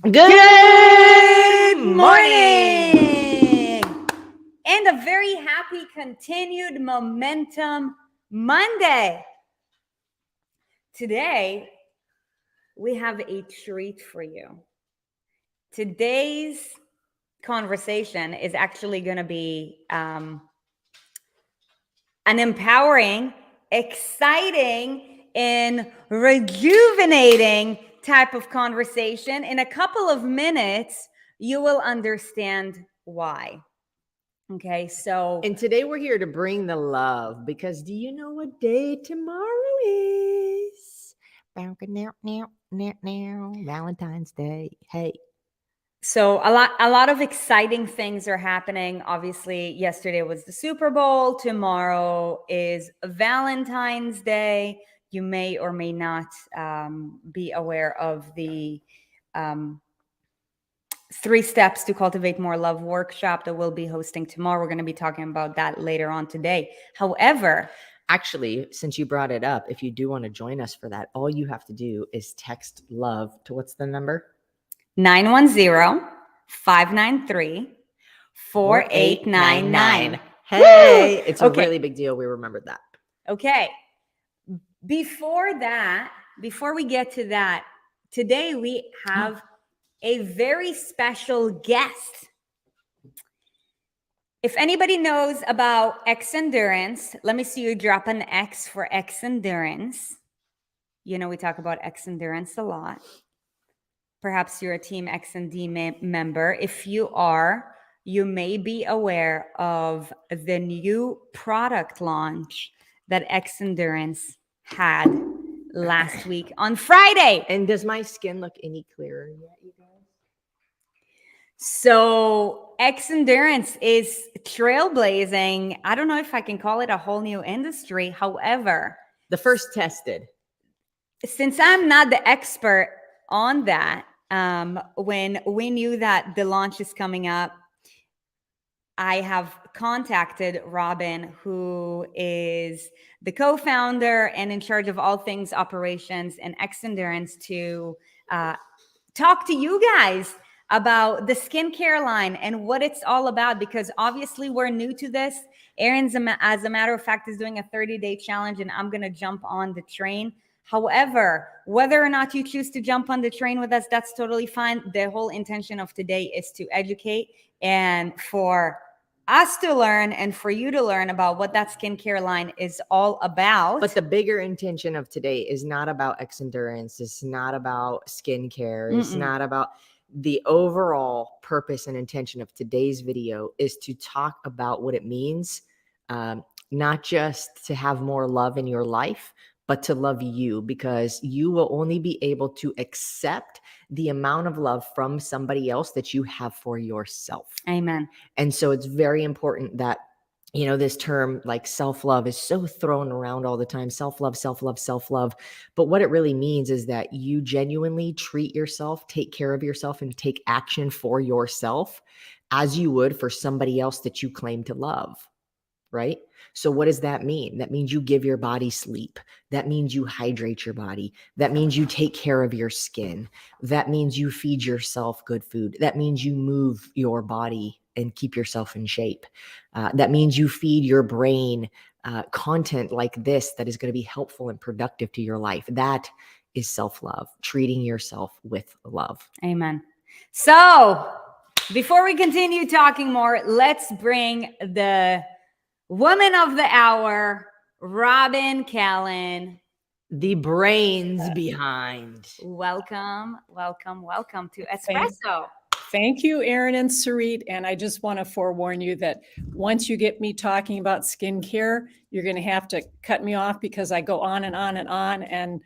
Good morning! And a very happy continued momentum Monday. Today, we have a treat for you. Today's conversation is actually going to be an empowering, exciting, and rejuvenating type of conversation. In a couple of minutes, you will understand why. Okay, so. And today we're here to bring the love because do you know what day tomorrow is? Valentine's Day. Hey. So a lot of exciting things are happening. Obviously, yesterday was the Super Bowl. Tomorrow is Valentine's Day. You may or may not be aware of the 3 steps to cultivate more love workshop that we'll be hosting tomorrow. We're going to be talking about that later on today. However, actually, since you brought it up, if you do want to join us for that, all you have to do is text love to what's the number? 910-593-4899. Hey, it's a really big deal. We remembered that. Okay. Before we get to that, today we have a very special guest. If anybody knows about X Endurance, let me see you drop an X for X Endurance. You know, we talk about X Endurance a lot. Perhaps you're a Team X and D member. If you are, you may be aware of the new product launch that X Endurance had last week on Friday. And does my skin look any clearer yet, you guys? So X Endurance is trailblazing. I don't know if I can call it a whole new industry. However, the first tested. Since I'm not the expert on that, when we knew that the launch is coming up, I have contacted Robin, who is the co-founder and in charge of all things operations and X Endurance, to talk to you guys about the skincare line and what it's all about, because obviously we're new to this. Erin's, as a matter of fact, is doing a 30-day challenge, and I'm going to jump on the train. However, whether or not you choose to jump on the train with us, that's totally fine. The whole intention of today is to educate and for us to learn and for you to learn about what that skincare line is all about. But the bigger intention of today is not about X Endurance. It's not about skincare. It's not about the overall purpose and intention of today's video is to talk about what it means, not just to have more love in your life, but to love you, because you will only be able to accept the amount of love from somebody else that you have for yourself. Amen. And so it's very important that, you know, this term like self-love is so thrown around all the time. Self-love, self-love, self-love. But what it really means is that you genuinely treat yourself, take care of yourself, and take action for yourself as you would for somebody else that you claim to love. Right? So what does that mean? That means you give your body sleep. That means you hydrate your body. That means you take care of your skin. That means you feed yourself good food. That means you move your body and keep yourself in shape. That means you feed your brain content like this that is going to be helpful and productive to your life. That is self-love, treating yourself with love. Amen. So before we continue talking more, let's bring the woman of the hour, Robin Callan. The brains behind. Welcome to Espresso. Thank you, Erin and Sarit. And I just want to forewarn you that once you get me talking about skincare, you're going to have to cut me off because I go on and on and on. And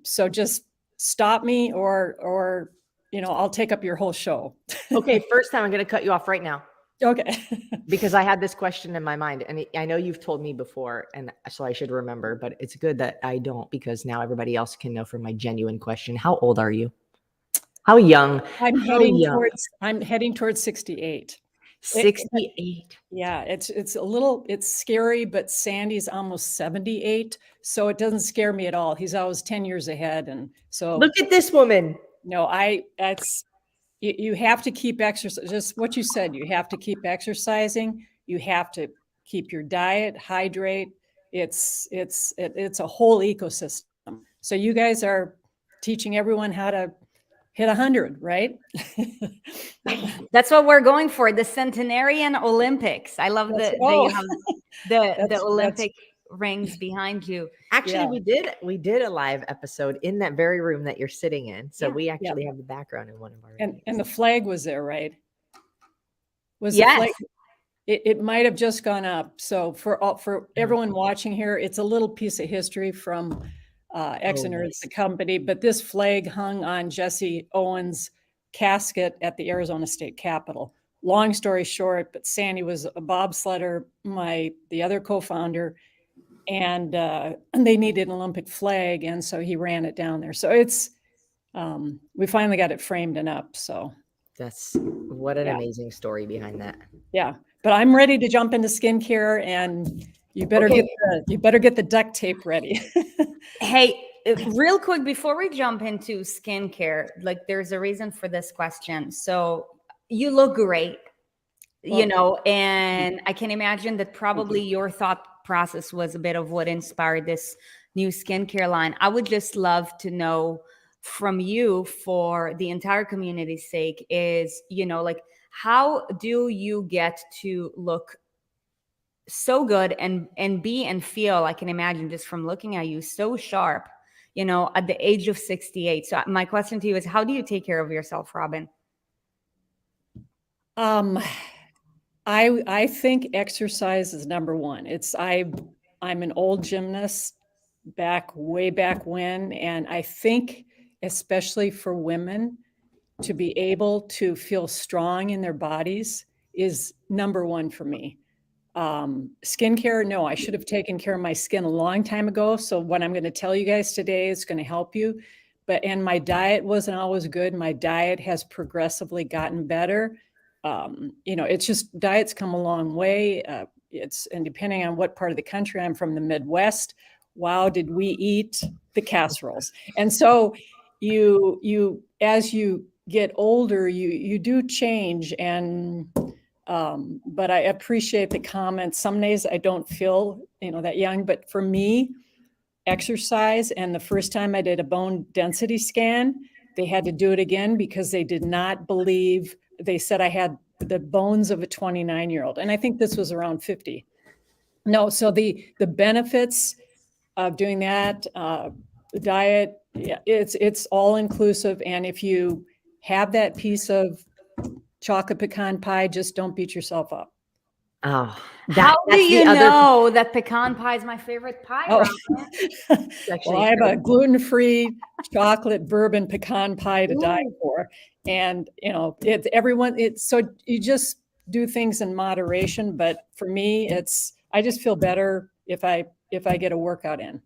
so just stop me or, you know, I'll take up your whole show. Okay, first time I'm going to cut you off right now. Okay. Because I had this question in my mind, and I know you've told me before, and so I should remember, but it's good that I don't, because now everybody else can know from my genuine question. How old are you? How young? I'm heading towards 68. 68. Yeah, it's scary, but Sandy's almost 78, so it doesn't scare me at all. He's always 10 years ahead, and so look at this woman. No, you have to keep exercise. Just what you said, you have to keep exercising. You have to keep your diet, hydrate. It's a whole ecosystem. So you guys are teaching everyone how to hit 100, right? That's what we're going for, the centenarian Olympics. I love that you have the that's Olympic rings behind you. Actually, Yeah. we did a live episode in that very room that you're sitting in. So Yeah. we actually have the background in one of our And the flag was there, right? Was the Yes. flag? It might have just gone up. So for everyone watching here, it's a little piece of history from Exeter, nice. the company. But this flag hung on Jesse Owens' casket at the Arizona State Capitol. Long story short, but Sandy was a bobsledder, the other co-founder, and they needed an Olympic flag, and so he ran it down there. So it's we finally got it framed and up. So That's what an amazing story behind that. yeah. But I'm ready to jump into skincare, and you better Okay. get the duct tape ready. Hey, real quick before we jump into skincare, like there's a reason for this question. So you look great, you know, and I can imagine that probably your thought process was a bit of what inspired this new skincare line. I would just love to know from you, for the entire community's sake, is, you know, like, how do you get to look so good and be and feel, I can imagine just from looking at you, so sharp, you know, at the age of 68? So my question to you is, how do you take care of yourself, Robin? I think exercise is number one. I'm an old gymnast way back when, and I think especially for women to be able to feel strong in their bodies is number one for me. Skincare, no, I should have taken care of my skin a long time ago. So what I'm going to tell you guys today is going to help you. And my diet wasn't always good. My diet has progressively gotten better. You know, it's just diets come a long way. And depending on what part of the country, I'm from the Midwest. Wow, did we eat the casseroles? And so as you get older, you do change. And but I appreciate the comments. Some days I don't feel, that young, but for me, exercise, and the first time I did a bone density scan, they had to do it again because they did not believe. They said I had the bones of a 29-year-old, and I think this was around 50. No, so the benefits of doing that, the diet, yeah, it's all inclusive, and if you have that piece of chocolate pecan pie, just don't beat yourself up. Oh, How do that's the you other. know that pecan pie is my favorite pie, Oh, Robin? well, I have a gluten-free chocolate bourbon pecan pie to die for, and so you just do things in moderation. But for me, I just feel better if I get a workout in,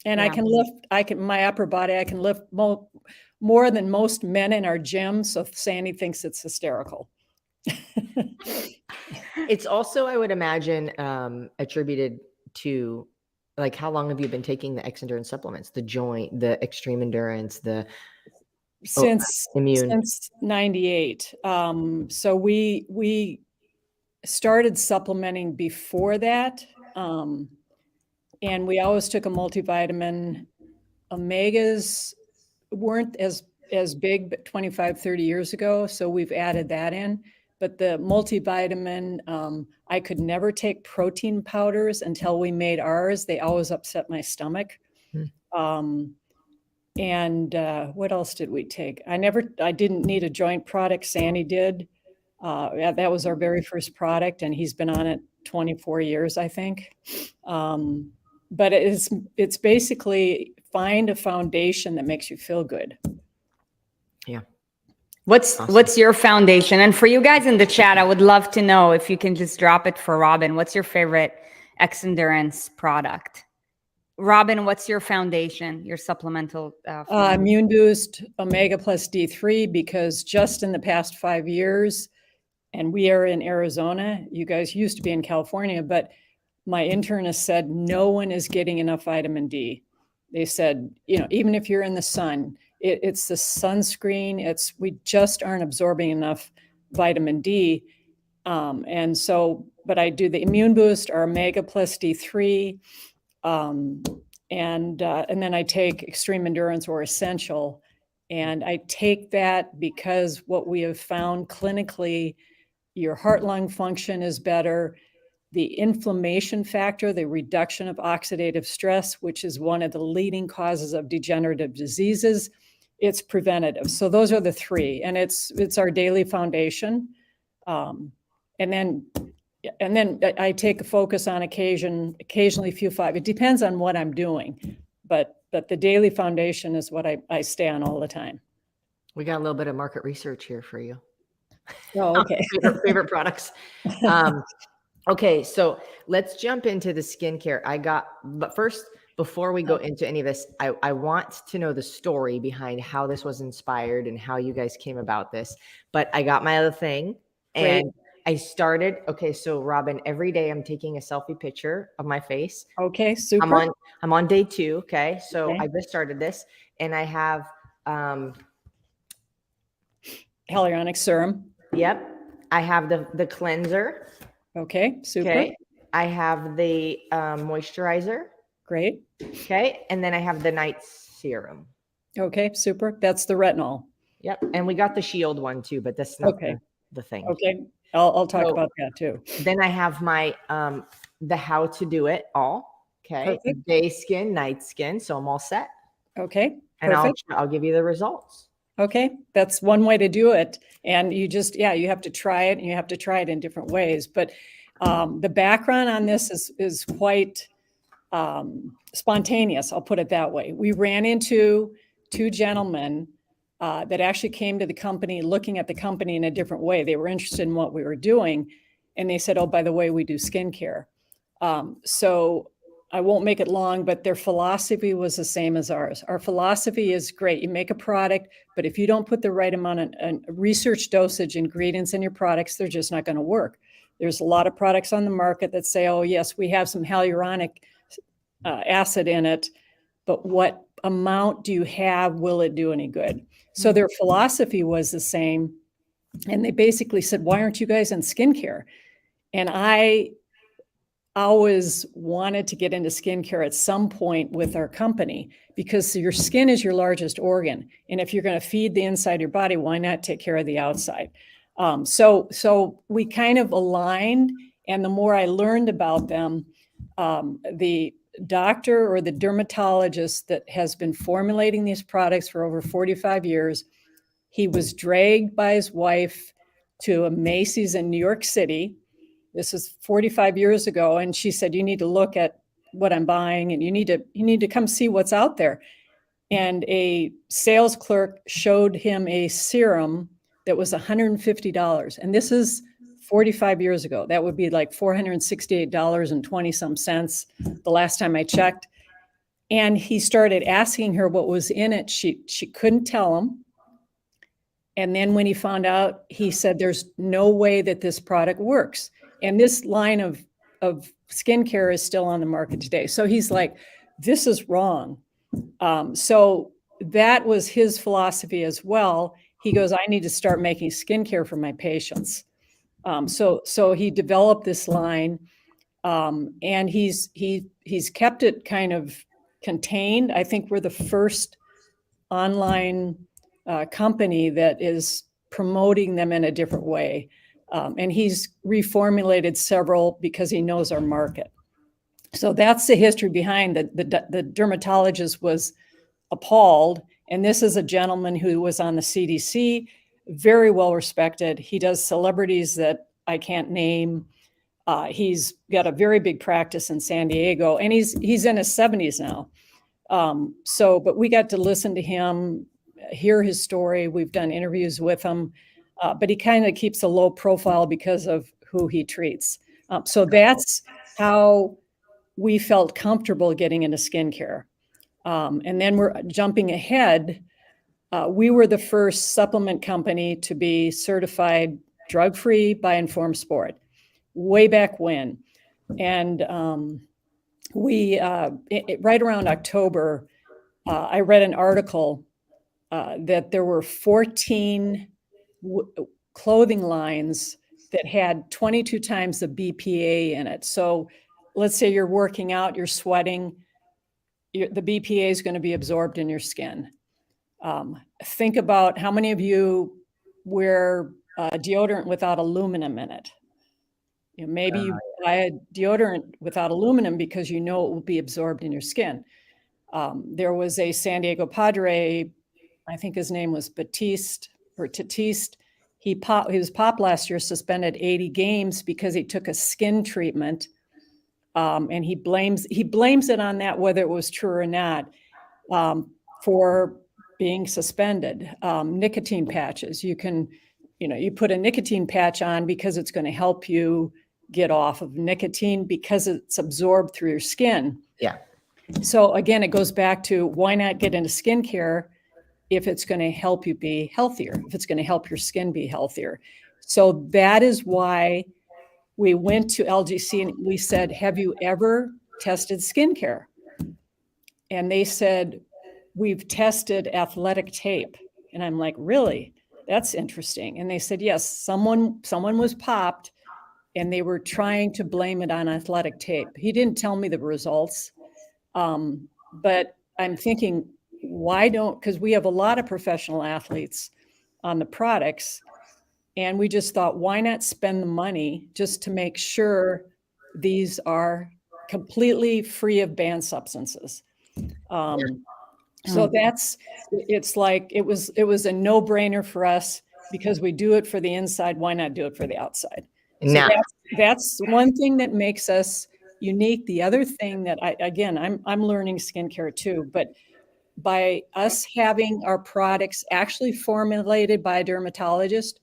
and I can lift. My upper body, I can lift more than most men in our gym. So Sandy thinks it's hysterical. It's also, I would imagine, attributed to, like, how long have you been taking the X endurance supplements, the joint, the extreme endurance, the immune? Since 98. So we started supplementing before that. And we always took a multivitamin. Omegas weren't as big, but 25, 30 years ago. So we've added that in. But the multivitamin, I could never take protein powders until we made ours. They always upset my stomach. And what else did we take? I didn't need a joint product. Sandy did. That was our very first product, and he's been on it 24 years, I think. But it's basically find a foundation that makes you feel good. Yeah. What's your foundation? And for you guys in the chat, I would love to know if you can just drop it for Robin. What's your favorite X Endurance product? Robin, what's your foundation, your supplemental? Immune Boost Omega Plus D3, because just in the past 5 years, and we are in Arizona, you guys used to be in California, but my internist said no one is getting enough vitamin D. They said, even if you're in the sun, It's the sunscreen. We just aren't absorbing enough vitamin D. But I do the immune boost, our omega plus D3, and then I take extreme endurance or essential. And I take that because what we have found clinically, your heart lung function is better. The inflammation factor, the reduction of oxidative stress, which is one of the leading causes of degenerative diseases, it's preventative. So those are the three, and it's our daily foundation. And then I take a focus on occasionally few five. It depends on what I'm doing, but the daily foundation is what I stay on all the time. We got a little bit of market research here for you. Oh, okay. favorite products. Okay, so let's jump into the skincare. But first, before we go into any of this, I want to know the story behind how this was inspired and how you guys came about this. But I got my other thing, and Great. I started. Okay, so Robin, every day I'm taking a selfie picture of my face. Okay, super. I'm on day 2. Okay, so Okay. I just started this, and I have Hyaluronic serum. yep, I have the cleanser. Okay, super. Okay, I have the moisturizer. Great. Okay, and then I have the night serum. Okay, super. That's the retinol. Yep, and we got the shield one too, but that's not the thing. Okay, I'll talk about that too. Then I have my the how to do it all. Okay, Perfect. day skin, night skin, so I'm all set. Okay, And perfect. I'll give you the results. Okay, that's one way to do it. And you you have to try it, and you have to try it in different ways. But the background on this is quite spontaneous. I'll put it that way. We ran into two gentlemen that actually came to the company looking at the company in a different way. They were interested in what we were doing. And they said, oh, by the way, we do skincare. So I won't make it long, but their philosophy was the same as ours. Our philosophy is great. You make a product, but if you don't put the right amount of research dosage ingredients in your products, they're just not going to work. There's a lot of products on the market that say, oh, yes, we have some hyaluronic acid in it, but what amount do you have? Will it do any good? So their philosophy was the same. And they basically said, why aren't you guys in skincare? And I always wanted to get into skincare at some point with our company because your skin is your largest organ. And if you're going to feed the inside of your body, why not take care of the outside? So we kind of aligned. And the more I learned about them, the doctor or the dermatologist that has been formulating these products for over 45 years, he was dragged by his wife to a Macy's in New York City. This is 45 years ago. And she said, you need to look at what I'm buying and you need to come see what's out there. And a sales clerk showed him a serum that was $150. And this is 45 years ago. That would be like $468.20 some cents the last time I checked. And he started asking her what was in it. She couldn't tell him. And then when he found out, he said, there's no way that this product works. And this line of skincare is still on the market today. So he's like, this is wrong. So that was his philosophy as well. He goes, I need to start making skincare for my patients. So he developed this line, and he's kept it kind of contained. I think we're the first online company that is promoting them in a different way. And he's reformulated several because he knows our market. So that's the history behind it. The dermatologist was appalled. And this is a gentleman who was on the CDC, very well respected. He does celebrities that I can't name. He's got a very big practice in San Diego, and he's in his 70s now. But we got to listen to him, hear his story. We've done interviews with him, but he kind of keeps a low profile because of who he treats. So that's how we felt comfortable getting into skincare. And then we're jumping ahead. We were the first supplement company to be certified drug-free by Informed Sport way back when. And right around October, I read an article that there were 14 clothing lines that had 22 times the BPA in it. So let's say you're working out, you're sweating, the BPA is going to be absorbed in your skin. Think about how many of you wear deodorant without aluminum in it. Maybe you buy a deodorant without aluminum because you know it will be absorbed in your skin. There was a San Diego Padre, I think his name was Batiste or Tatiste. He was popped last year, suspended 80 games because he took a skin treatment, and he blames it on that, whether it was true or not, for being suspended. Nicotine patches, you put a nicotine patch on because it's going to help you get off of nicotine because it's absorbed through your skin. Yeah. So again, it goes back to why not get into skincare if it's going to help you be healthier, if it's going to help your skin be healthier. So that is why we went to LGC and we said, have you ever tested skincare? And they said, we've tested athletic tape. And I'm like, really? That's interesting. And they said, yes, someone was popped and they were trying to blame it on athletic tape. He didn't tell me the results. But I'm thinking, because we have a lot of professional athletes on the products, and we just thought, why not spend the money just to make sure these are completely free of banned substances? So it's like, it was a no-brainer for us because we do it for the inside. Why not do it for the outside? So Now, that's one thing that makes us unique. The other thing that I'm learning skincare too, but by us having our products actually formulated by a dermatologist,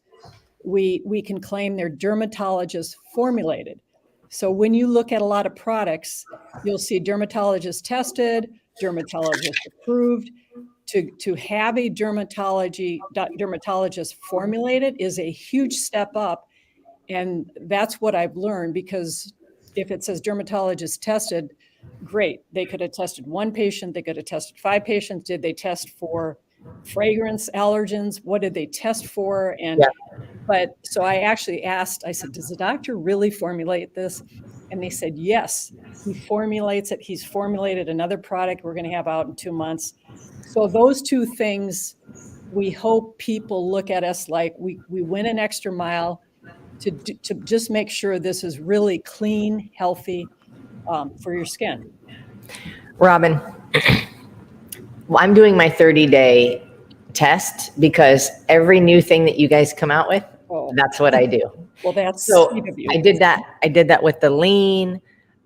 we can claim they're dermatologist formulated. So when you look at a lot of products, you'll see dermatologist tested, dermatologist approved. To have a dermatologist formulated is a huge step up. And that's what I've learned, because if it says dermatologist tested, great. They could have tested one patient. They could have tested 5 patients. Did they test for fragrance allergens? What did they test for? And yeah. But so I actually asked, I said, does the doctor really formulate this? And they said, yes, he formulates it. He's formulated another product we're going to have out in 2 months. So those two things, we hope people look at us like we went an extra mile to just make sure this is really clean, healthy for your skin. Robin, well, I'm doing my 30-day test because every new thing that you guys come out with, that's what I do. Well, that's So sweet of you. I did that with the lean.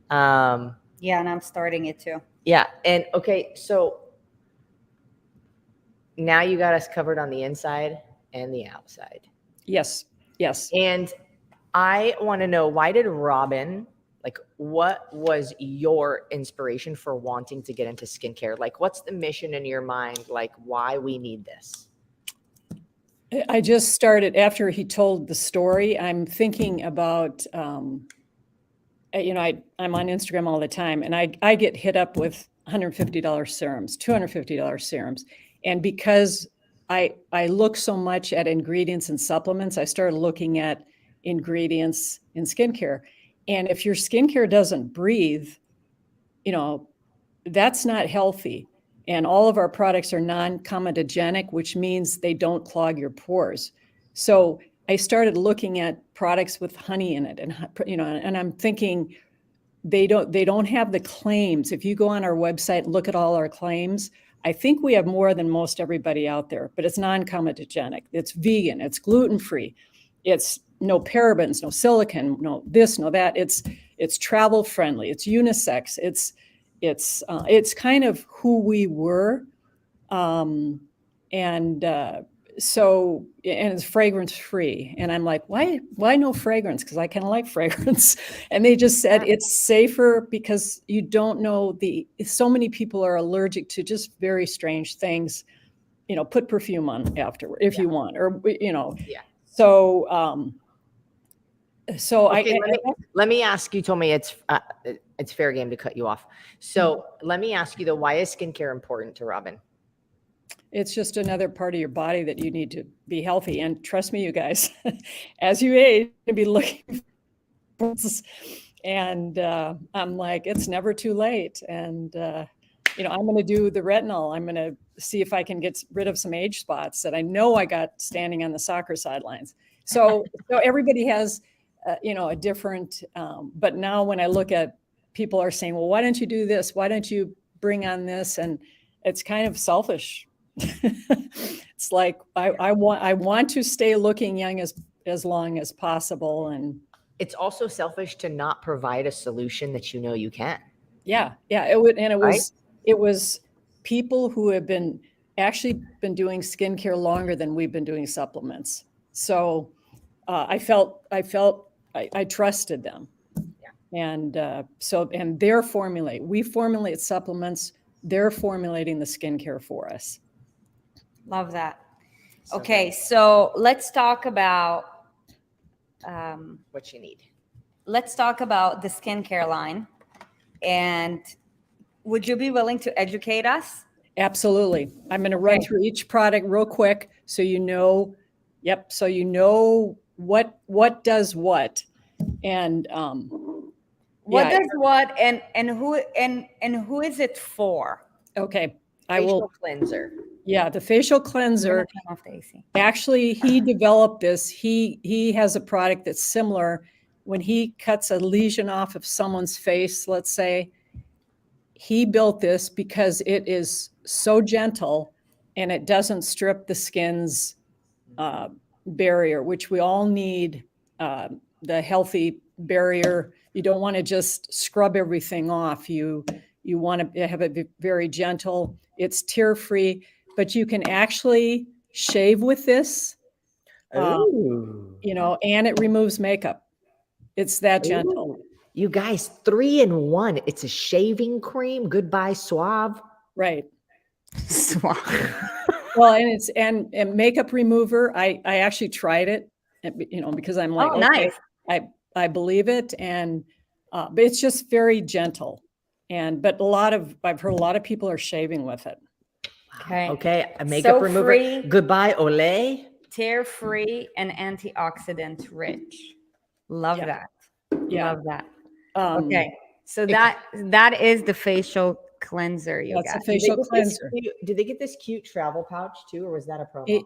Yeah, and I'm starting it too. Yeah. And okay, so now you got us covered on the inside and the outside. Yes. And I want to know, why did Robin, what was your inspiration for wanting to get into skincare? Like, what's the mission in your mind? Like, why we need this? I just started after he told the story. I'm thinking about, I'm on Instagram all the time, and I get hit up with $150 serums, $250 serums. And because I look so much at ingredients and supplements, I started looking at ingredients in skincare. And if your skincare doesn't breathe, that's not healthy. And all of our products are non-comedogenic, which means they don't clog your pores. So I started looking at products with honey in it, and I'm thinking they don't have the claims. If you go on our website, look at all our claims, I think we have more than most everybody out there, but it's non-comedogenic. It's vegan, it's gluten-free, it's no parabens, no silicone, no this, no that. It's travel friendly, it's unisex, it's kind of who we were. So it's fragrance free. And I'm like, why no fragrance? Because I kind of like fragrance. And they just said it's safer because you don't know so many people are allergic to just very strange things. Put perfume on afterward if you want, or Yeah. So okay, let me ask you. Told me it's fair game to cut you off. So let me ask you though, why is skincare important to Robin? It's just another part of your body that you need to be healthy. And trust me, you guys, as you age, you'll be looking for this. And I'm like, it's never too late. And, I'm going to do the retinol. I'm going to see if I can get rid of some age spots that I know I got standing on the soccer sidelines. So everybody has, a different, but now when I look at people are saying, well, why don't you do this? Why don't you bring on this? And it's kind of selfish. It's like, I want to stay looking young as long as possible. And It's also selfish to not provide a solution that you know you can. yeah, it would, and Right? it was people who have actually been doing skincare longer than we've been doing supplements. So I trusted them. Yeah. And and we formulate supplements. They're formulating the skincare for us. Love that. So Okay, so let's talk about what you need. let's talk about the skincare line. And would you be willing to educate us? Absolutely. I'm going to run through each product real quick so you know. Yep. So you know what does what, and what does what, and who is it for? Okay, Facial cleanser. Yeah, the facial cleanser. Turn off the AC. Actually, he developed this. He has a product that's similar. When he cuts a lesion off of someone's face, let's say, he built this because it is so gentle and it doesn't strip the skin's barrier, which we all need, the healthy barrier. You don't want to just scrub everything off. You want to have it very gentle. It's tear-free, but you can actually shave with this, Ooh. and it removes makeup. It's that gentle. Ooh. You guys, 3-in-1. It's a shaving cream. Goodbye, Suave. Right. Suave. Well, and it's and makeup remover. I actually tried it, because I'm like, okay, nice. I believe it, and but it's just very gentle, but I've heard a lot of people are shaving with it. Okay. A makeup remover. Free, Goodbye, Olay. Tear-free and antioxidant rich. Love that. Yeah. Love that. Okay. So that is the facial cleanser, you That's guys. a facial cleanser. Did they get this cute travel pouch too, or was that a promo?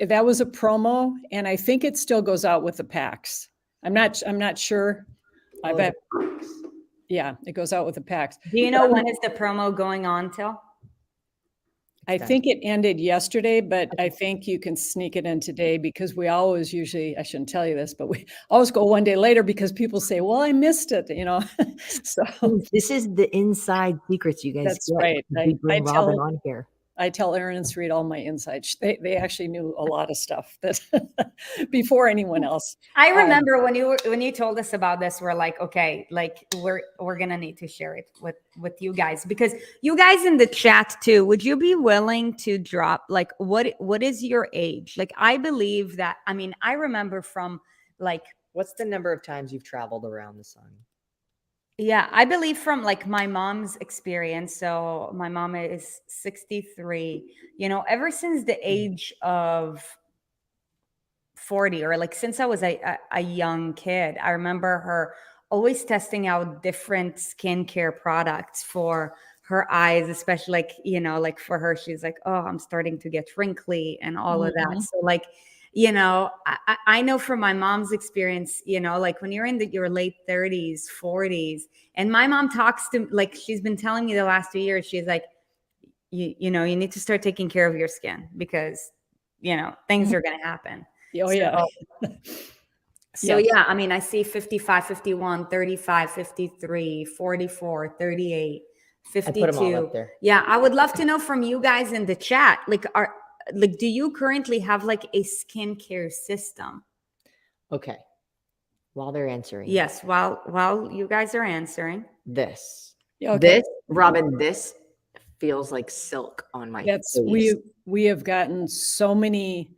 That was a promo, and I think it still goes out with the packs. I'm not sure. I bet. Yeah, it goes out with the packs. Do you know when is the promo going on till? I think it ended yesterday, but I think you can sneak it in today because we always I shouldn't tell you this, but we always go one day later because people say, well, I missed it, So this is the inside secrets you guys that's get. right. We bring Robin on here. I tell Erin and Sarit all my insights. They actually knew a lot of stuff that before anyone else. I remember when you told us about this, we're like, okay, like we're gonna need to share it with you guys, because you guys in the chat too, would you be willing to drop like what is your age? Like I believe that, I remember from like, what's the number of times you've traveled around the sun? Yeah, I believe from like my mom's experience. So my mom is 63, ever since the age of 40, or like since I was a young kid, I remember her always testing out different skincare products for her eyes, especially like for her, she's like, oh, I'm starting to get wrinkly and all of that. So like, I know from my mom's experience, like when you're in your late 30s, 40s, and my mom talks to, like, she's been telling me the last 2 years, she's like, you need to start taking care of your skin because, things are going to happen. Oh, yeah. So yeah, I see 55, 51, 35, 53, 44, 38, 52. I put them all up there. Yeah, I would love to know from you guys in the chat, like, do you currently have like a skincare system? Okay. While they're answering. Yes, while you guys are answering. This. Okay. This, Robin, this feels like silk on my face. We have gotten so many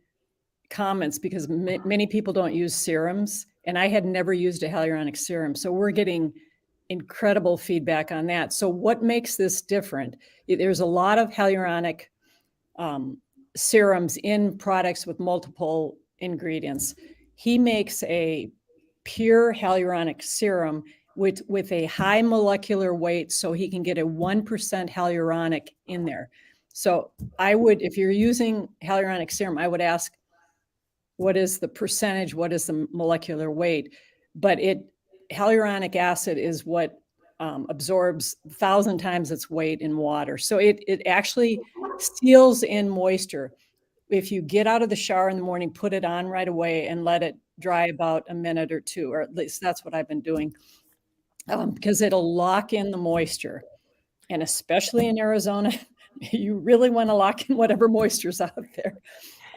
comments because many people don't use serums, and I had never used a hyaluronic serum. So we're getting incredible feedback on that. So what makes this different? There's a lot of hyaluronic serums in products with multiple ingredients. He makes a pure hyaluronic serum with a high molecular weight, so he can get a 1% hyaluronic in there. So I would, if you're using hyaluronic serum, I would ask, what is the percentage? What is the molecular weight? But hyaluronic acid is what absorbs 1,000 times its weight in water. So it actually seals in moisture. If you get out of the shower in the morning, put it on right away and let it dry about a minute or two, or at least that's what I've been doing, because it'll lock in the moisture. And especially in Arizona, you really want to lock in whatever moisture's out there.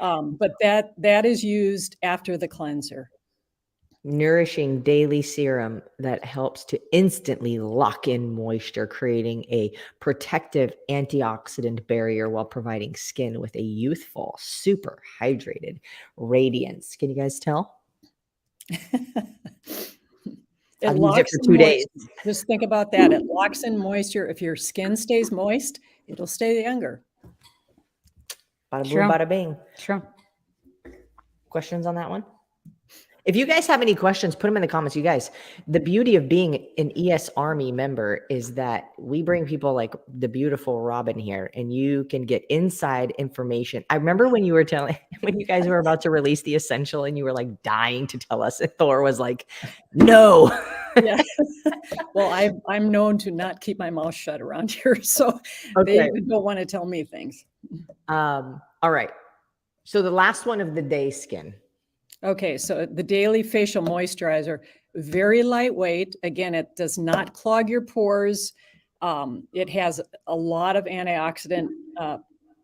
But that is used after the cleanser. Nourishing daily serum that helps to instantly lock in moisture, creating a protective antioxidant barrier while providing skin with a youthful, super hydrated radiance. Can you guys tell? I've used it for 2 days. Just think about that. It locks in moisture. If your skin stays moist, it'll stay younger. Bada boom, Sure. bada bing. Sure. Questions on that one? If you guys have any questions, put them in the comments. You guys, the beauty of being an ES Army member is that we bring people like the beautiful Robin here, and you can get inside information. I remember when you were when you guys were about to release the Essential and you were like dying to tell us, and Thor was like, no. Yeah. Well, I'm known to not keep my mouth shut around here, so Okay. they don't want to tell me things. All right. So the last one of the day, skin. Okay, so the daily facial moisturizer, very lightweight. Again, it does not clog your pores. It has a lot of antioxidant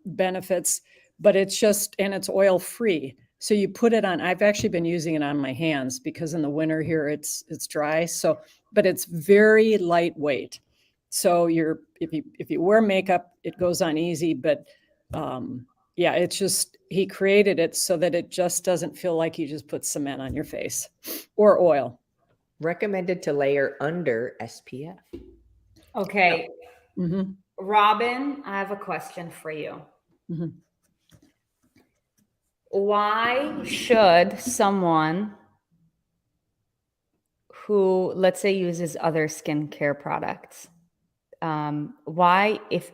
benefits, but it's oil free. So you put it on. I've actually been using it on my hands because in the winter here it's dry. So, but it's very lightweight. So if you wear makeup, it goes on easy. But yeah, it's just, he created it so that it just doesn't feel like you just put cement on your face or oil. Recommended to layer under SPF. Okay. Mm-hmm. Robin, I have a question for you. Mm-hmm. Why should someone who, let's say, uses other skincare products, why, if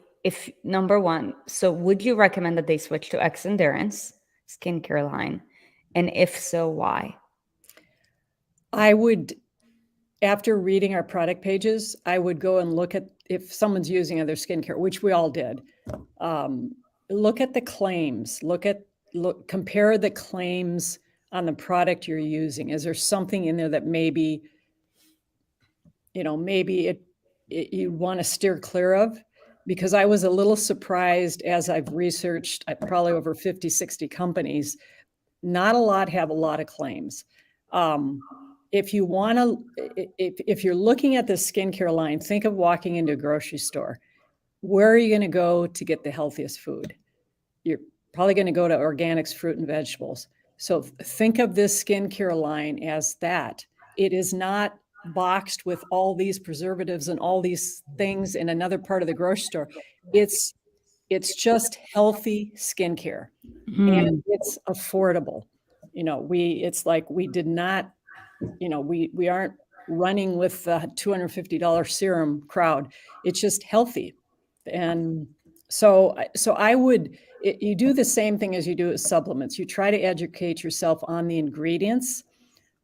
number one, so would you recommend that they switch to X Endurance skincare line? And if so, why? I would, after reading our product pages, I would go and look at if someone's using other skincare, which we all did. Look at the claims. Compare the claims on the product you're using. Is there something in there that maybe you want to steer clear of? Because I was a little surprised as I've researched probably over 50, 60 companies. Not a lot have a lot of claims. If you want to, if you're looking at the skincare line, think of walking into a grocery store. Where are you going to go to get the healthiest food? You're probably going to go to organics, fruit and vegetables. So think of this skincare line as that. It is not boxed with all these preservatives and all these things in another part of the grocery store. It's just healthy skincare. And it's affordable. It's like we did not, we aren't running with the $250 serum crowd. It's just healthy. And so you do the same thing as you do with supplements. You try to educate yourself on the ingredients.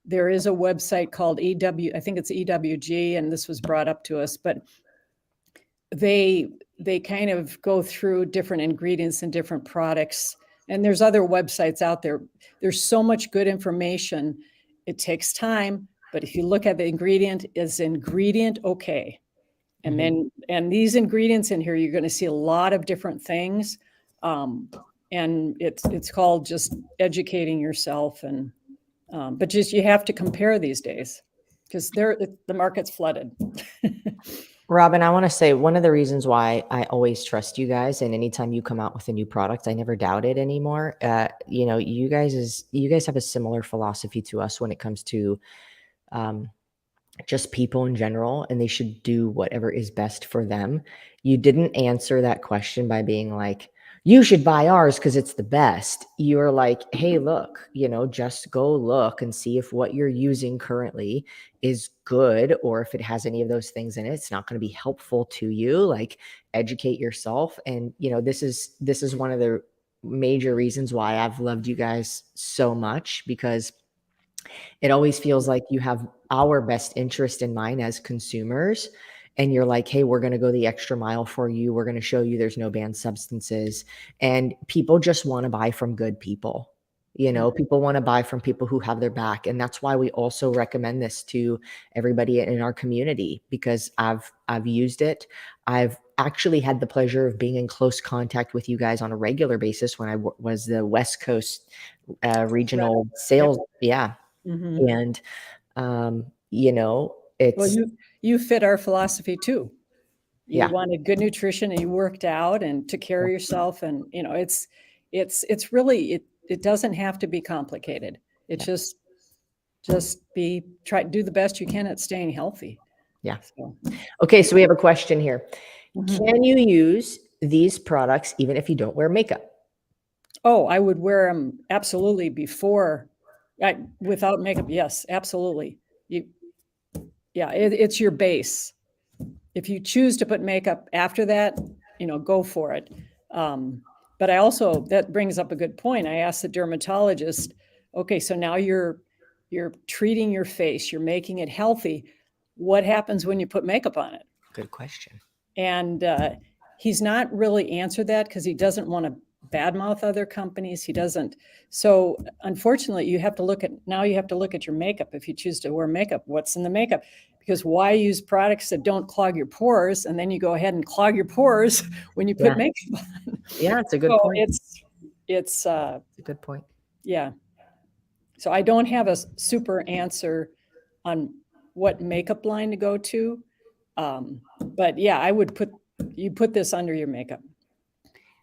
There is a website called I think it's EWG, and this was brought up to us, but they kind of go through different ingredients and different products. And there's other websites out there. There's so much good information. It takes time, but if you look at the ingredient, is ingredient okay? And and these ingredients in here, you're going to see a lot of different things. And it's called just educating yourself. And but just you have to compare these days because the market's flooded. Robin, I want to say one of the reasons why I always trust you guys, and anytime you come out with a new product, I never doubt it anymore. You guys have a similar philosophy to us when it comes to just people in general, and they should do whatever is best for them. You didn't answer that question by being like, you should buy ours because it's the best. You're like, hey, look, just go look and see if what you're using currently is good, or if it has any of those things in it. It's not going to be helpful to you. Like, educate yourself. And this is one of the major reasons why I've loved you guys so much, because it always feels like you have our best interest in mind as consumers. And you're like, hey, we're going to go the extra mile for you. We're going to show you there's no banned substances. And people just want to buy from good people. People want to buy from people who have their back. And that's why we also recommend this to everybody in our community, because I've used it. I've actually had the pleasure of being in close contact with you guys on a regular basis when I was the West Coast regional sales. Yeah. Mhm. And, Well, it's, you fit our philosophy too. You yeah, wanted good nutrition and you worked out and took care of yourself. And, it's really, it doesn't have to be complicated. It's yeah, just try to do the best you can at staying healthy. yeah. So, Okay. So we have a question here. mhm. Can you use these products even if you don't wear makeup? Oh, I would wear them absolutely without makeup. Yes, absolutely. It's your base. If you choose to put makeup after that, go for it. But that brings up a good point. I asked the dermatologist, okay, so now you're treating your face, you're making it healthy. What happens when you put makeup on it? Good question. And he's not really answered that because he doesn't want to badmouth other companies. He doesn't. So unfortunately, you have to look at your makeup. If you choose to wear makeup, what's in the makeup? Because why use products that don't clog your pores, and then you go ahead and clog your pores when you put Yeah. makeup on? Yeah. It's a good So point. it's It's a good point. yeah. So I don't have a super answer on what makeup line to go to. But yeah, I would put this under your makeup.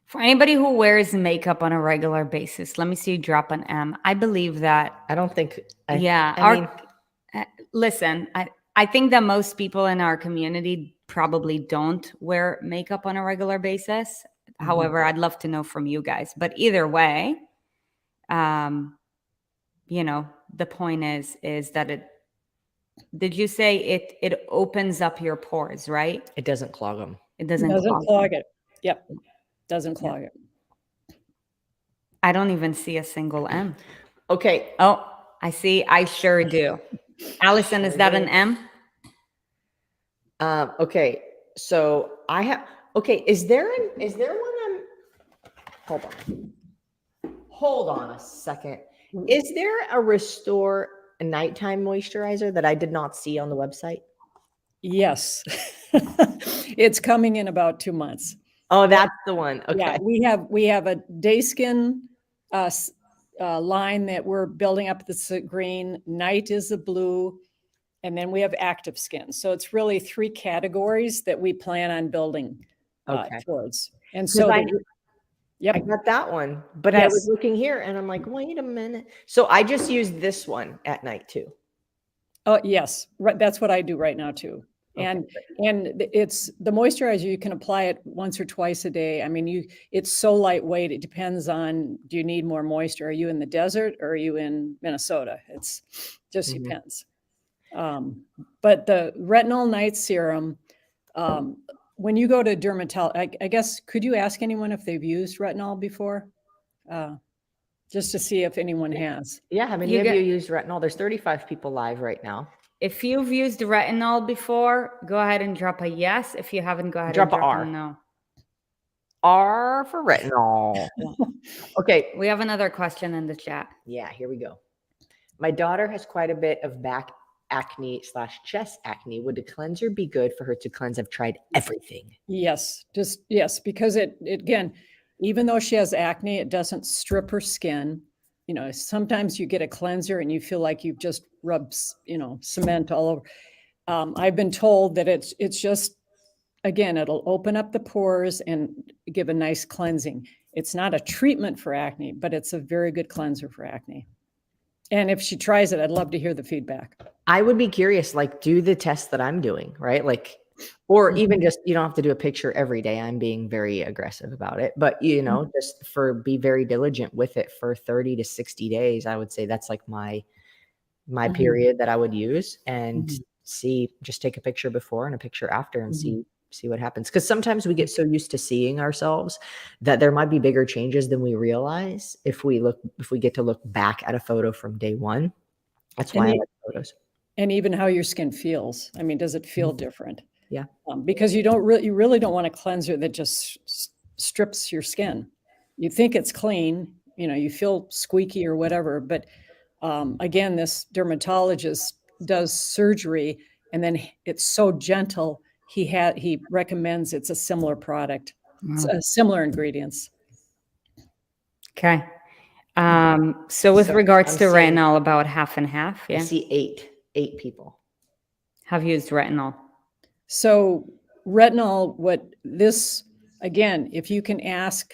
For anybody who wears makeup on a regular basis, let me see you drop an M. I believe that. I don't think, Yeah. I mean, Listen, I think that most people in our community probably don't wear makeup on a regular basis. Mhm. However, I'd love to know from you guys. But either way, the point is that did you say it opens up your pores, right? it doesn't clog them. It doesn't Doesn't clog clog them. it. Yep. Doesn't Yeah. clog it. I don't even see a single M. Okay. Oh, I see. I sure do. Allison, is that an M? Okay. So I have, okay. Is there one? Hold on a second. Is there a Restore nighttime moisturizer that I did not see on the website? Yes. It's coming in about 2 months. Oh, that's the one. Yeah, Okay. we have a day skin line that we're building up. That's the green, night is the blue, and then we have active skin. So it's really 3 categories that we plan on building Okay. towards. And 'Cause so I yep. got that one, but I was Yes. looking here and I'm like, wait a minute. So I just used this one at night too. Oh, yes. Right. That's what I do right now too. Okay. And it's the moisturizer, you can apply it once or twice a day. I mean, it's so lightweight. It depends on, do you need more moisture? Are you in the desert or are you in Minnesota? It's just Mhm. depends. But the retinol night serum, when you go to dermatologist, I guess, could you ask anyone if they've used retinol before? Just to see if anyone has. Yeah. How many of you use retinol? There's 35 people live right now. If you've used retinol before, go ahead and drop a yes. If you haven't, go ahead Drop and a drop R. a no. R for retinol. Okay. We have another question in the chat. Yeah, here we go. My daughter has quite a bit of back acne / chest acne. Would a cleanser be good for her to cleanse? I've tried everything. Yes, yes, because it again, even though she has acne, it doesn't strip her skin. Sometimes you get a cleanser and you feel like you've just rubbed, cement all over. I've been told that it's just, again, it'll open up the pores and give a nice cleansing. It's not a treatment for acne, but it's a very good cleanser for acne. And if she tries it, I'd love to hear the feedback. I would be curious, like, do the test that I'm doing, right? Like, Or Mhm. even just, you don't have to do a picture every day. I'm being very aggressive about it, but just be very diligent with it for 30 to 60 days. I would say that's like my Mhm. period that I would use, and Mhm. just take a picture before and a picture after and Mhm. see what happens. Because sometimes we get so used to seeing ourselves that there might be bigger changes than we realize if we get to look back at a photo from day one. That's And why I e like photos. and even how your skin feels. I mean, does it feel Mhm. different? Yeah. Because you really don't want a cleanser that just strips your skin. You think it's clean, you feel squeaky or whatever, but again, this dermatologist does surgery, and then it's so gentle. He recommends it's a similar product, similar ingredients. Okay. So with So regards I'm to seeing retinol, about half and half. I Yeah. see eight people. Have used retinol. So retinol, again, if you can ask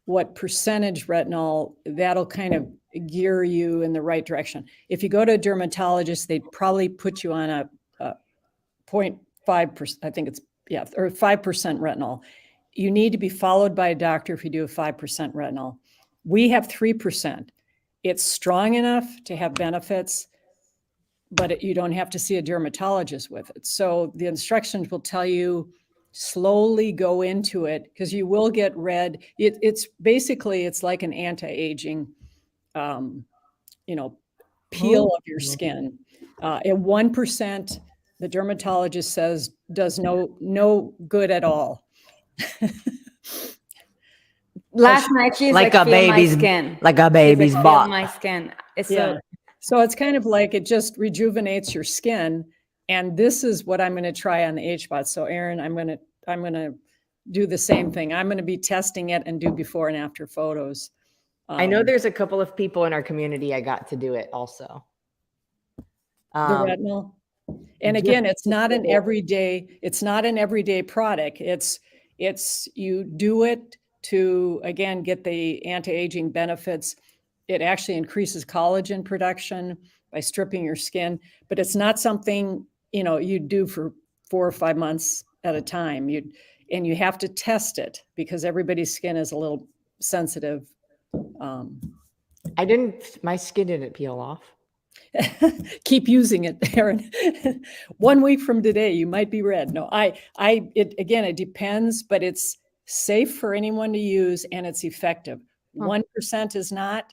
what percentage retinol, that'll kind of gear you in the right direction. If you go to a dermatologist, they'd probably put you on a 0.5%, I think it's, yeah, or 5% retinol. You need to be followed by a doctor if you do a 5% retinol. We have 3%. It's strong enough to have benefits, but you don't have to see a dermatologist with it. So the instructions will tell you slowly go into it, because you will get red. It's basically, it's like an anti-aging, um, peel of your skin. At 1%, the dermatologist says does no good at all. Last night she's Like like, a feel my baby's skin. like a She's like, baby's feel butt. my skin. It's Yeah. So it's kind of like it just rejuvenates your skin. And this is what I'm going to try on the H spot. So Erin, I'm going to do the same thing. I'm going to be testing it and do before and after photos. I know there's a couple of people in our community I got to do it also. The retinol. And Just again, it's not an people- everyday product. You do it to, again, get the anti-aging benefits. It actually increases collagen production by stripping your skin, but it's not something, you do for 4 or 5 months at a time. And you have to test it because everybody's skin is a little sensitive. my skin didn't peel off. Keep using it, Erin. 1 week from today, you might be red. No, it depends, but it's safe for anyone to use and it's effective. 1% is not,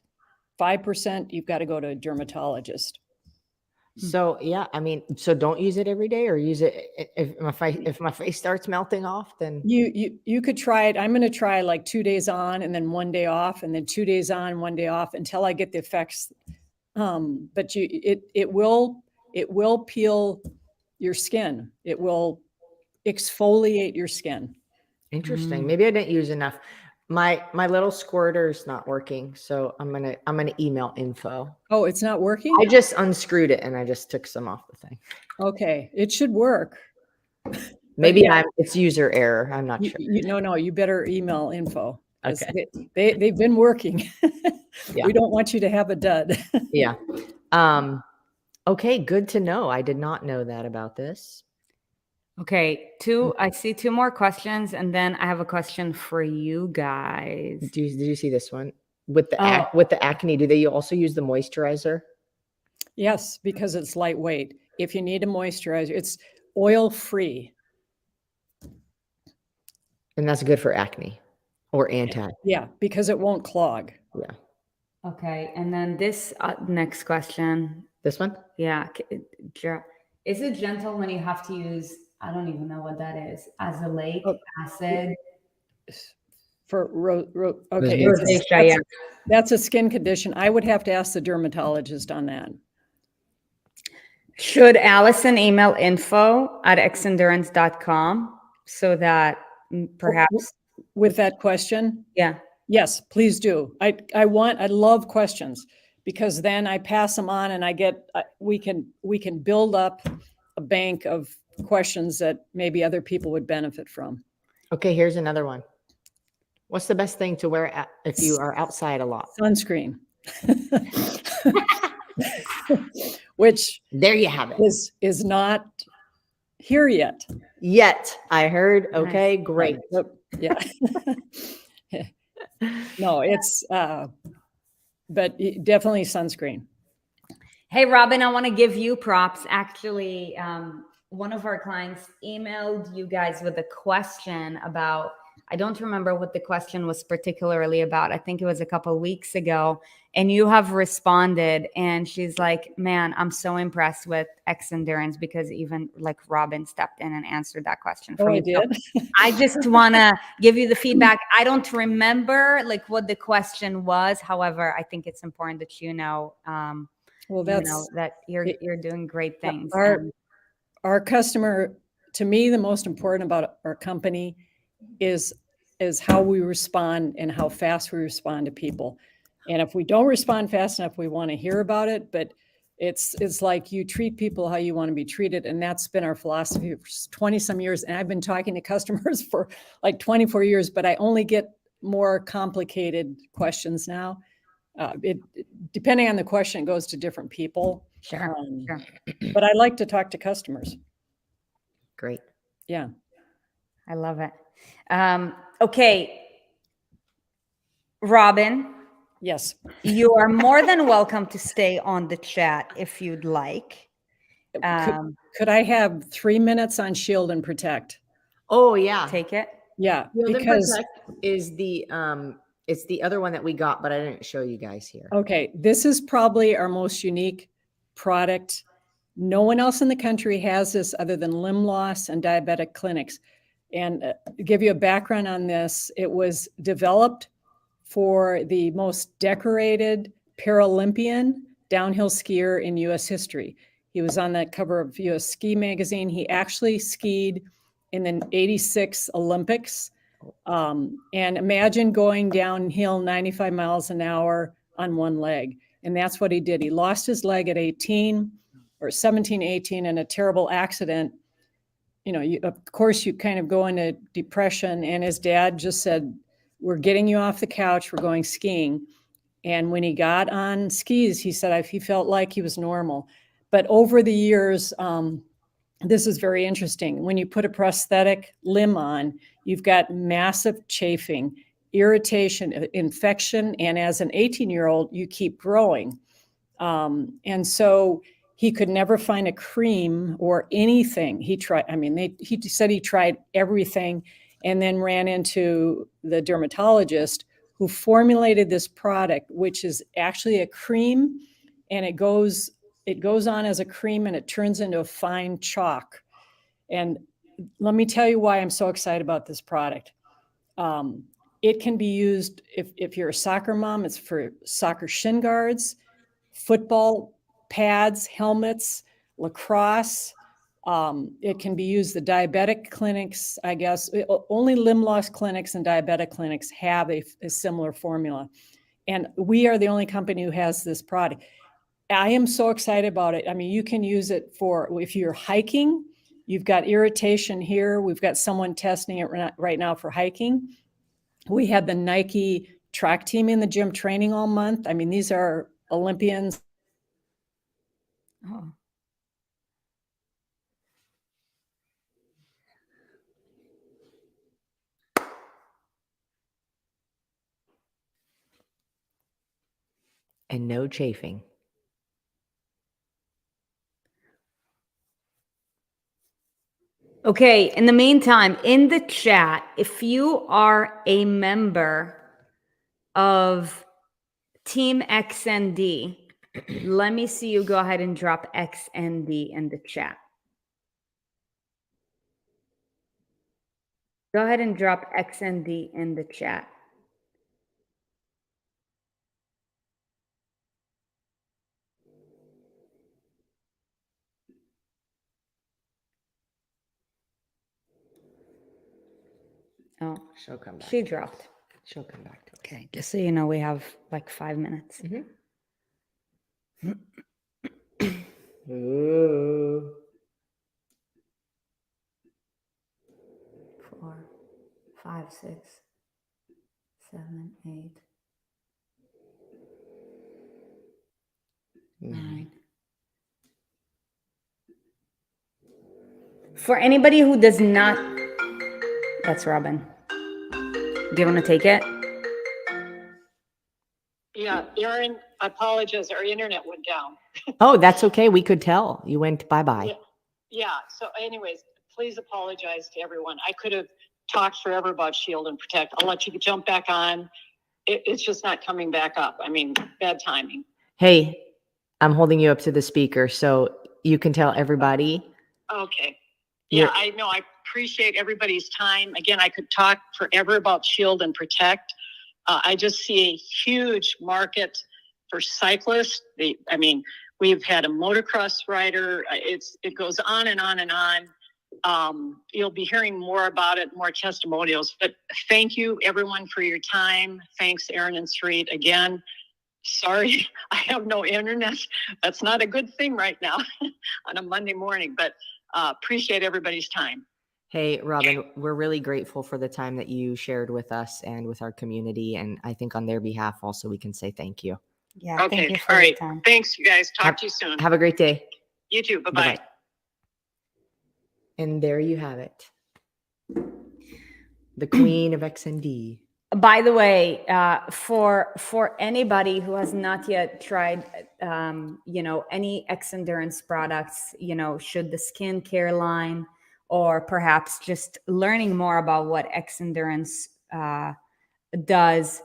5%, you've got to go to a dermatologist. So yeah, I mean, so don't use it every day, or use it if my face starts melting off, then You could try it. I'm going to try like 2 days on and then 1 day off, and then 2 days on, 1 day off until I get the effects. But it will peel your skin. It will exfoliate your skin. interesting. Maybe I didn't use enough. My little squirter's not working, so I'm gonna email info. Oh, it's not working? I just unscrewed it and I just took some off the thing. Okay, it should work. Maybe yeah. it's user error. I'm not sure. No, you better email info. 'Cause Okay. they've been working. Yeah. We don't want you to have a dud. Yeah. Okay, good to know. I did not know that about this. Okay, I see 2 more questions, and then I have a question for you guys. Did you see this one? With Oh. with the acne, do they also use the moisturizer? Yes, because it's lightweight. If you need a moisturizer, it's oil-free. And that's good for acne or anti. Yeah, because it won't clog. Yeah. Okay, and then this next question. This one? Yeah. Is it gentle when you have to use, I don't even know what that is, azelaic acid? For okay, Rosacea, yeah. that's a skin condition. I would have to ask the dermatologist on that. Should Allison email info@xendurance.com so that perhaps With that question? Yeah. Yes, please do. I love questions, because then I pass them on and we can build up a bank of questions that maybe other people would benefit from. Okay, here's another one. What's the best thing to wear if you are outside a lot? Sunscreen. Which there you have it. is not here yet. Yet, I heard. Nice. Okay, great. Yeah. No, it's, but definitely sunscreen. Hey, Robin, I want to give you props. Actually, one of our clients emailed you guys with a question about, I don't remember what the question was particularly about. I think it was a couple of weeks ago. And you have responded. And she's like, man, I'm so impressed with X Endurance because even like Robin stepped in and answered that question for Oh, me. I did? So I just want to give you the feedback. I don't remember like what the question was. However, I think it's important that you know, Well, that you're doing great things. Our customer, to me, the most important about our company is how we respond and how fast we respond to people. And if we don't respond fast enough, we want to hear about it. But it's like you treat people how you want to be treated, and that's been our philosophy for 20 some years. And I've been talking to customers for like 24 years, but I only get more complicated questions now. Depending on the question, it goes to different people. Sure. But I like to talk to customers. Great. Yeah. I love it. Okay. Robin, Yes. you are more than welcome to stay on the chat if you'd like. Could I have 3 minutes on Shield and Protect? Oh yeah. Take it. Yeah, Shield and because Protect is the it's the other one that we got, but I didn't show you guys here. okay, this is probably our most unique product. No one else in the country has this other than limb loss and diabetic clinics. And to give you a background on this, it was developed for the most decorated Paralympian downhill skier in US history. He was on the cover of US Ski Magazine. He actually skied in the 86 Olympics. And imagine going downhill 95 miles an hour on one leg. And that's what he did. He lost his leg at 18 or 17, 18 in a terrible accident. You know, of course, you kind of go into depression. And his dad just said, we're getting you off the couch. We're going skiing. And when he got on skis, he said he felt like he was normal. But over the years, this is very interesting. When you put a prosthetic limb on, you've got massive chafing, irritation, infection, and as an 18-year-old, you keep growing. And so he could never find a cream or anything. He tried, I mean, he said he tried everything and then ran into the dermatologist who formulated this product, which is actually a cream, and it goes on as a cream and it turns into a fine chalk. And let me tell you why I'm so excited about this product. It can be used if you're a soccer mom, it's for soccer shin guards, football pads, helmets, lacrosse. It can be used, the diabetic clinics, I guess, only limb loss clinics and diabetic clinics have a similar formula. And we are the only company who has this product. I am so excited about it. I mean, you can use it for, if you're hiking, you've got irritation here. We've got someone testing it right now for hiking. We had the Nike track team in the gym training all month. I mean, these are Olympians. Oh. And no chafing. Okay, in the meantime, in the chat, if you are a member of Team XND, let me see you go ahead and drop XND in the chat. Go ahead and drop XND in the chat. Oh, She'll come back. she dropped. She'll come back to us. Okay, just so you know, we have like 5 minutes. Ooh. 4, 5, 6, 7, 8, 9. For anybody who does not, that's Robin. Do you want to take it? Yeah, Erin, I apologize. Our internet went down. Oh, that's okay. We could tell. You went bye-bye. Yeah. Yeah. So anyways, please apologize to everyone. I could have talked forever about Shield and Protect. I'll let you jump back on. It's just not coming back up. I mean, bad timing. Hey, I'm holding you up to the speaker so you can tell everybody. Okay. Yeah, I know. I appreciate everybody's time. Again, I could talk forever about Shield and Protect. I just see a huge market for cyclists. I mean, we've had a motocross rider. It goes on and on and on. You'll be hearing more about it, more testimonials. But thank you, everyone, for your time. Thanks, Aaron and Sarit, again. Sorry, I have no internet. That's not a good thing right now on a Monday morning, but appreciate everybody's time. Hey, Robin, we're really grateful for the time that you shared with us and with our community. And I think on their behalf also, we can say thank you. Yeah. Okay. Thank you for All your right. time. Thanks, you guys. Talk to you soon. Have a great day. You too. Bye-bye. Bye-bye. And there you have it. The Queen of XND. By the way, for anybody who has not yet tried, any X Endurance products, should the skincare line, or perhaps just learning more about what X Endurance does.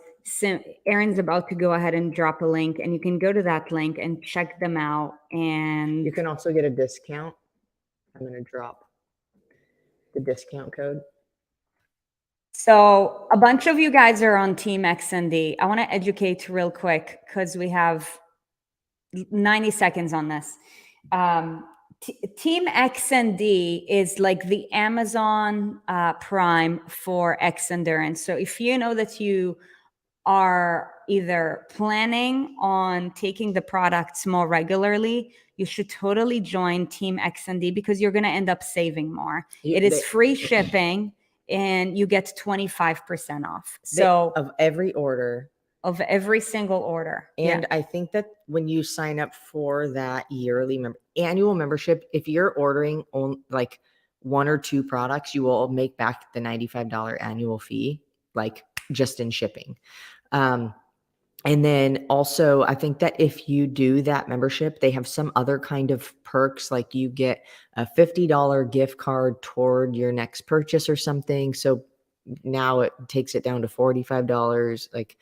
Erin's about to go ahead and drop a link, and you can go to that link and check them out. And You can also get a discount. I'm going to drop the discount code. so a bunch of you guys are on Team XND. I want to educate real quick because we have 90 seconds on this. Team XND is like the Amazon Prime for X Endurance. So if you know that you are either planning on taking the products more regularly, you should totally join Team XND because you're going to end up saving more. It is free shipping and you get 25% off. So of every order. Of every single order. And I think that when you sign up for that yearly annual membership, if you're ordering like 1 or 2 products, you will make back the $95 annual fee, like just in shipping. And then also, I think that if you do that membership, they have some other kind of perks, like you get a $50 gift card toward your next purchase or something. So now it takes it down to $45. Like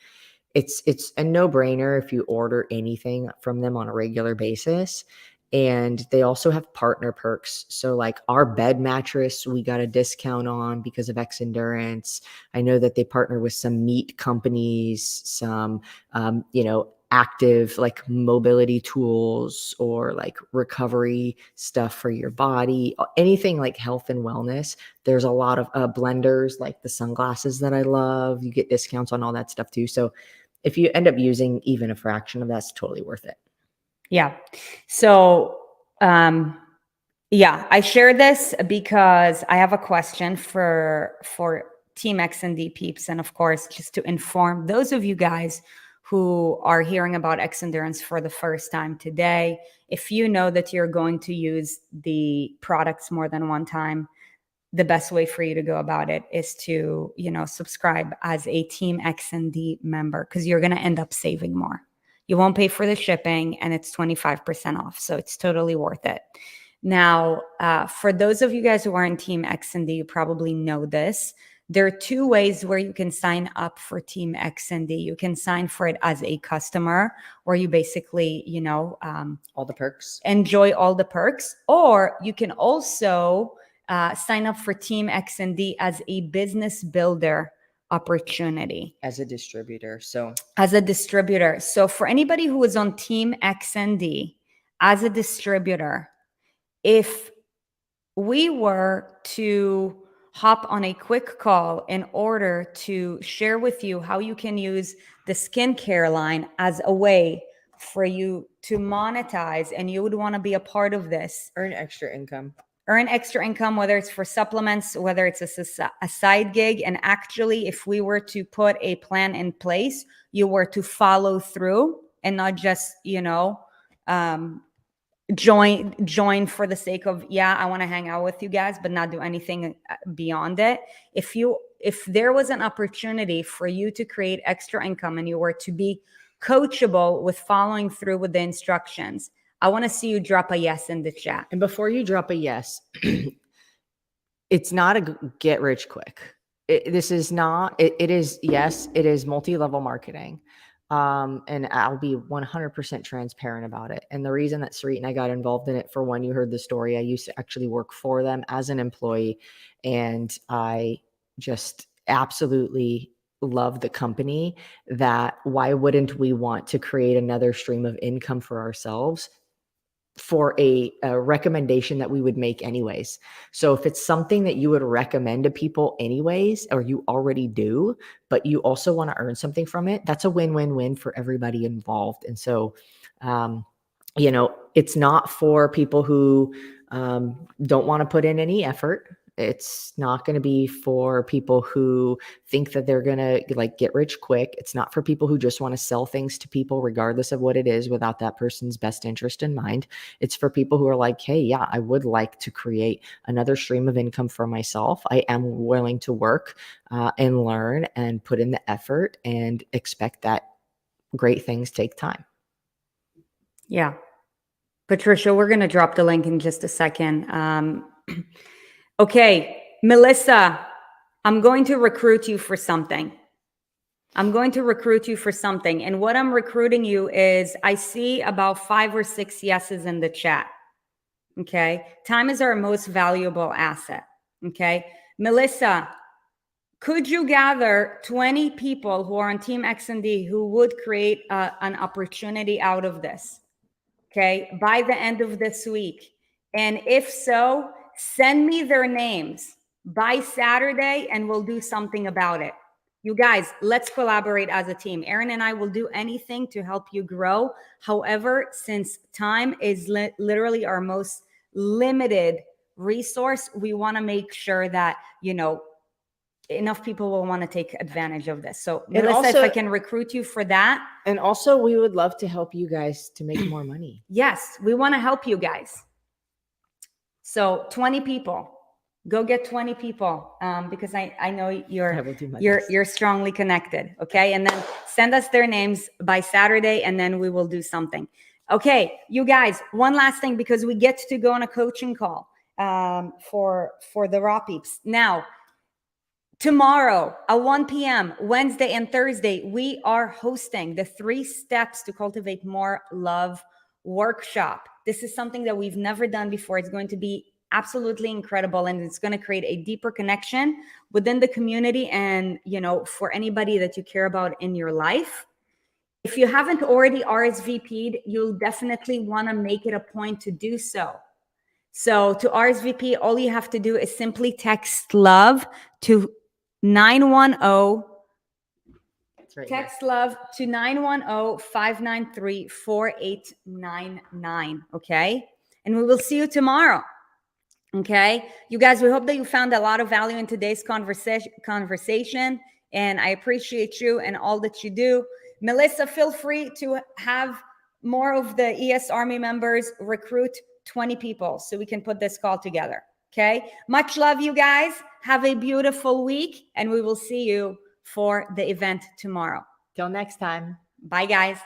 it's a no-brainer if you order anything from them on a regular basis. And they also have partner perks. So like our bed mattress, we got a discount on because of X Endurance. I know that they partner with some meat companies, some, active like mobility tools or like recovery stuff for your body, anything like health and wellness. There's a lot of blenders, like the sunglasses that I love. You get discounts on all that stuff too. So if you end up using even a fraction of that's totally worth it. Yeah. So, I share this because I have a question for Team XND peeps. And of course, just to inform those of you guys who are hearing about X Endurance for the first time today, if you know that you're going to use the products more than one time, the best way for you to go about it is to, subscribe as a Team XND member, because you're going to end up saving more. You won't pay for the shipping and it's 25% off. So it's totally worth it. Now, for those of you guys who are in Team XND, you probably know this. There are 2 ways where you can sign up for Team XND. You can sign for it as a customer, where you basically, all the perks, enjoy all the perks, or you can also sign up for Team XND as a business builder opportunity. as a distributor. So For anybody who is on Team XND as a distributor, if we were to hop on a quick call in order to share with you how you can use the skincare line as a way for you to monetize, and you would want to be a part of this, earn extra income, whether it's for supplements, whether it's a side gig. And actually, if we were to put a plan in place, you were to follow through and not just, join for the sake of, yeah, I want to hang out with you guys, but not do anything beyond it. If there was an opportunity for you to create extra income and you were to be coachable with following through with the instructions, I want to see you drop a yes in the chat. And before you drop a yes, it's not a get rich quick. This is not, it is, yes, it is multi-level marketing. And I'll be 100% transparent about it. And the reason that Sarit and I got involved in it, for one, you heard the story. I used to actually work for them as an employee, and I just absolutely love the company. That why wouldn't we want to create another stream of income for ourselves for a recommendation that we would make anyways. So if it's something that you would recommend to people anyways, or you already do, but you also want to earn something from it, that's a win-win-win for everybody involved. And so, you know, it's not for people who don't want to put in any effort. It's not going to be for people who think that they're going to like get rich quick. It's not for people who just want to sell things to people regardless of what it is without that person's best interest in mind. It's for people who are like, hey, yeah, I would like to create another stream of income for myself. I am willing to work and learn and put in the effort and expect that great things take time. Yeah. Patricia, we're going to drop the link in just a second. Okay, Melissa, I'm going to recruit you for something. And what I'm recruiting you is, I see about 5 or 6 yeses in the chat. Okay. Time is our most valuable asset. Okay. Melissa, could you gather 20 people who are on Team X&D who would create an opportunity out of this? Okay. By the end of this week. And if so, send me their names by Saturday and we'll do something about it. You guys, let's collaborate as a team. Erin and I will do anything to help you grow. However, since time is literally our most limited resource, we want to make sure that, you know, enough people will want to take advantage of this. So Melissa, also, if I can recruit you for that. And also, we would love to help you guys to make more money. Yes, we want to help you guys. So 20 people, go get 20 people, because I know you're strongly connected. Okay. And then send us their names by Saturday and then we will do something. Okay. You guys, one last thing, because we get to go on a coaching call for the raw peeps. Now, tomorrow at 1 p.m., Wednesday and Thursday, we are hosting the 3 steps to cultivate more love workshop. This is something that we've never done before. It's going to be absolutely incredible, and it's going to create a deeper connection within the community and, you know, for anybody that you care about in your life. If you haven't already RSVP'd, you'll definitely want to make it a point to do so. So to RSVP, all you have to do is simply text love to 910. Text love to 910-593-4899. Okay. And we will see you tomorrow. Okay. You guys, we hope that you found a lot of value in today's conversation. And I appreciate you and all that you do. Melissa, feel free to have more of the ES Army members recruit 20 people so we can put this call together. Okay. Much love, you guys. Have a beautiful week, and we will see you for the event tomorrow. Till next time. Bye, guys.